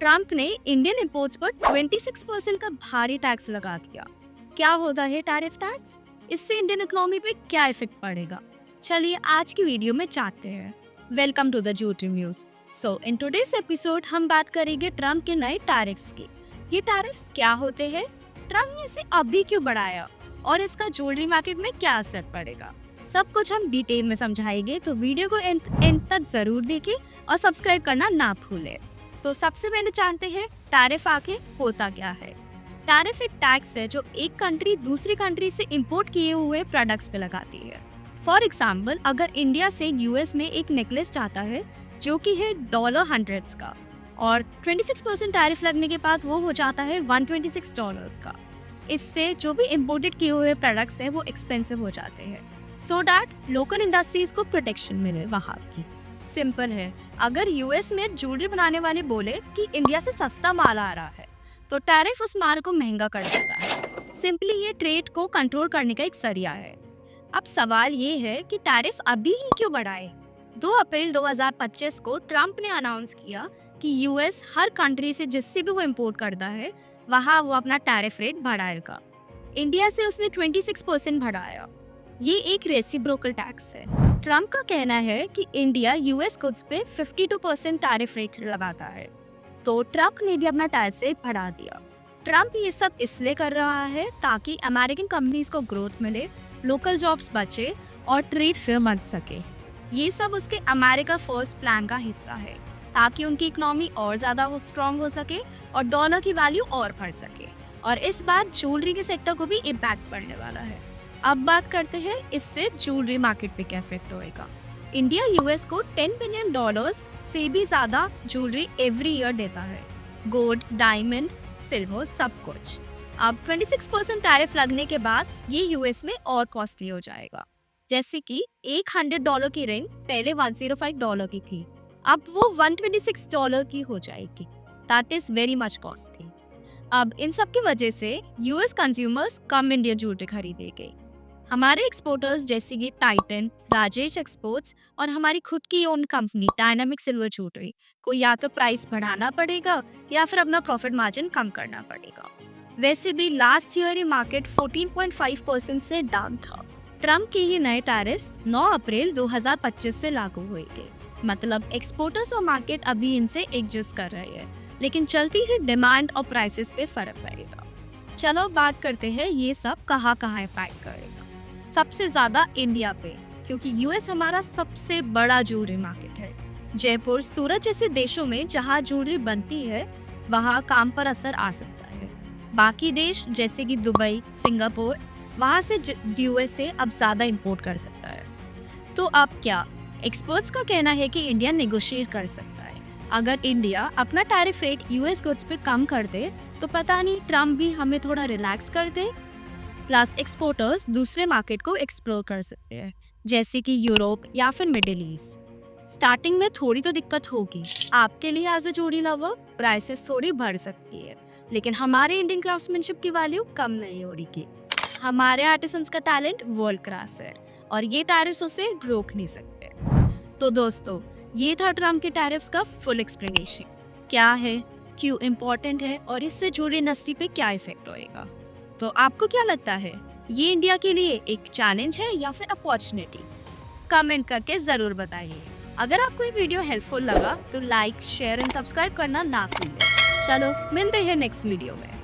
Trump ने Indian imports पर 26% का भारी टैक्स लगा दिया। क्या होता है टैरिफ टैक्स? इससे इंडियन इकोनॉमी पे क्या इफेक्ट पड़ेगा? चलिए आज की वीडियो में जानते हैं। Welcome to the jute news. So in today's episode हम बात करेंगे ट्रम्प के नए टैरिफ्स की। ये टैरिफ्स क्या होते हैं, ट्रम्प ने इसे अभी क्यों बढ़ाया और इसका ज्वेलरी मार्केट में क्या असर पड़ेगा, सब कुछ हम डिटेल में समझाएंगे। तो वीडियो को एंड तक जरूर देखें और सब्सक्राइब करना ना भूलें। तो सबसे पहले जानते हैं टैरिफ आखिर होता क्या है। टैरिफ एक टैक्स है जो एक कंट्री दूसरी कंट्री से इंपोर्ट किए हुए प्रोडक्ट्स पे लगाती है। फॉर एग्जाम्पल, अगर इंडिया से यूएस में एक नेकलेस जाता है जो कि है $100 का और 26% टैरिफ लगने के बाद वो हो जाता है $126 का। इससे जो भी इम्पोर्टेड किए हुए प्रोडक्ट्स हैं वो एक्सपेंसिव हो जाते हैं, सो दैट लोकल इंडस्ट्रीज को प्रोटेक्शन मिले वहाँ की। सिंपल है, अगर यूएस में ज्वेलरी बनाने वाले बोले कि इंडिया से सस्ता माल आ रहा है तो टैरिफ उस माल को महंगा कर देता है। सिंपली ये ट्रेड को कंट्रोल करने का एक जरिया है। अब सवाल ये है कि टैरिफ अभी ही क्यों बढ़ाए। 2 अप्रैल 2025 को ट्रम्प ने अनाउंस किया कि यूएस हर कंट्री से जिससे भी वो इम्पोर्ट करता है वहाँ वो अपना टैरिफ रेट बढ़ाएगा। इंडिया से उसने 26% बढ़ाया। ये एक रेसिप्रोकल टैक्स है। ट्रम्प का कहना है कि इंडिया यूएस गुड्स पे 52% टैरिफ रेट लगाता है, तो ट्रम्प ने भी अपना टैक्स रेट बढ़ा दिया। ट्रम्प ये सब इसलिए कर रहा है ताकि अमेरिकन कंपनीज को ग्रोथ मिले, लोकल जॉब्स बचे और ट्रेड फेयर बढ़ सके। ये सब उसके अमेरिका फर्स्ट प्लान का हिस्सा है ताकि उनकी इकोनॉमी और ज़्यादा स्ट्रॉन्ग हो सके और डॉलर की वैल्यू और बढ़ सके। और इस बार ज्वेलरी के सेक्टर को भी इम्पैक्ट पड़ने वाला है। अब बात करते हैं इससे ज्वेलरी मार्केट पे क्या इफेक्ट होएगा। इंडिया यूएस को $10 बिलियन से भी ज्यादा ज्वेलरी एवरी ईयर देता है, गोल्ड, डायमंड, सिल्वर, सब कुछ। अब 26% टैरिफ लगने के बाद ये यूएस में और कॉस्टली हो जाएगा। जैसे कि एक $100 की रिंग पहले $105 की थी, अब वो $126 की हो जाएगी। That is very much costly. अब इन सब की वजह से यूएस कंज्यूमर्स कम इंडियन ज्वेलरी खरीदेंगे। हमारे एक्सपोर्टर्स जैसे कि टाइटन, राजेश एक्सपोर्ट्स और हमारी खुद की own company dynamic silver jewellery को या तो प्राइस बढ़ाना पड़ेगा या फिर अपना प्रॉफिट मार्जिन कम करना पड़ेगा। वैसे भी लास्ट ईयर ये मार्केट 14.5% से डाउन था। ट्रम्प के ये नए टैरिफ्स 9 अप्रैल 2025 से लागू होंगे। मतलब एक्सपोर्टर्स और मार्केट अभी इनसे एडजस्ट कर रहे हैं, लेकिन चलती है डिमांड और प्राइसेस पे फर्क पड़ेगा। चलो बात करते हैं ये सब कहाँ इम्पैक्ट करेगा। सबसे ज्यादा इंडिया पे, क्योंकि यूएस हमारा सबसे बड़ा ज्वेलरी मार्केट है। जयपुर, सूरत जैसे देशों में जहाँ ज्वेलरी बनती है वहाँ काम पर असर आ सकता है। बाकी देश जैसे कि दुबई, सिंगापुर, वहाँ से यूएसए अब ज्यादा इंपोर्ट कर सकता है। तो अब क्या, एक्सपर्ट्स का कहना है कि इंडिया नेगोशिएट कर सकता है। अगर इंडिया अपना टैरिफ रेट यूएस गुड्स पे कम कर दे तो पता नहीं ट्रम्प भी हमें थोड़ा रिलैक्स कर दे। प्लस एक्सपोर्टर्स दूसरे मार्केट को एक्सप्लोर कर सकते हैं, जैसे कि यूरोप या फिर मिडिल ईस्ट। स्टार्टिंग में थोड़ी तो दिक्कत होगी आपके लिए as a jewellery lover, prices थोड़ी बढ़ सकती है, लेकिन हमारे इंडियन क्राफ्ट्समैनशिप की वैल्यू कम नहीं हो रही। हमारे आर्टिसंस का टैलेंट वर्ल्ड क्लास है और ये टैरिफ्स उसे रोक नहीं सकते। तो दोस्तों, ये था ट्रम्प के टैरिफ्स का फुल एक्सप्लेनेशन। क्या है, क्यों इम्पोर्टेंट है और इससे ज्वेलरी इंडस्ट्री पे क्या इफेक्ट होएगा। तो आपको क्या लगता है, ये इंडिया के लिए एक चैलेंज है या फिर अपॉर्चुनिटी? कमेंट करके जरूर बताइए। अगर आपको ये वीडियो हेल्पफुल लगा तो लाइक, शेयर एंड सब्सक्राइब करना ना भूलें। चलो मिलते हैं नेक्स्ट वीडियो में।